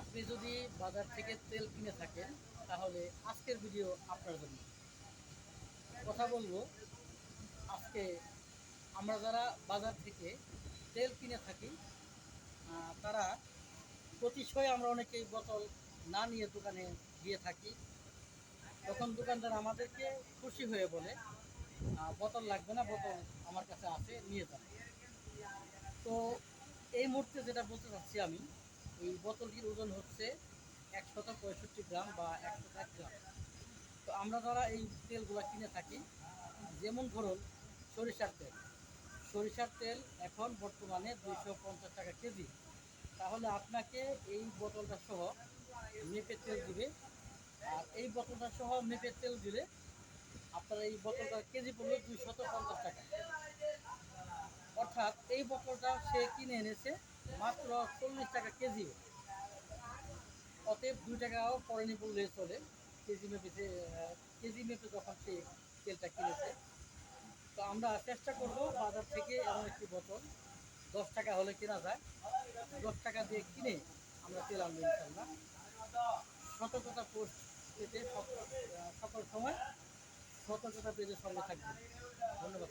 আপনি যদি বাজার থেকে তেল কিনে থাকেন তাহলে আজকের ভিডিও আপনার জন্য। কথা বলবো আজকে আমরা যারা বাজার থেকে তেল কিনে থাকি তারা প্রতিশয় আমরা অনেকেই বোতল না নিয়ে দোকানে গিয়ে থাকি। তখন দোকানদার আমাদেরকে খুশি হয়ে বলে বোতল লাগবে না, বোতল আমার কাছে আছে, নিয়ে যান। তো এই মুহূর্তে যেটা বলতে চাচ্ছি আমি, এই বোতলটির ওজন হচ্ছে 165 গ্রাম বা 101 গ্রাম। তো আমরা যারা এই তেলগুলো কিনে থাকি, যেমন ধরুন সরিষার তেল এখন বর্তমানে 250 টাকা কেজি। তাহলে আপনাকে এই বোতলটা সহ মেপে তেল দিবে। আর এই বোতলটা সহ মেপে তেল দিলে আপনার এই বোতলটা কেজি পড়লো 250 টাকা। অর্থাৎ এই বোতলটা সে কিনে এনেছে মাত্র 40 টাকা কেজি। অতএব 2 টাকাও পড়েনি বললে চলে। কেজি মেপে কেজি মেপে যখন সে তেলটা কিনেছে। তো আমরা চেষ্টা করব বাজার থেকে এমন একটি বোতল 10 টাকা হলে কেনা যায়, 10 টাকা দিয়ে কিনে আমরা তেল আনবো ইনশাল্লাহ। সতর্কতা পোস্ট পেতে সকল সময় সতর্কতা পেতে সঙ্গে থাকবে। ধন্যবাদ।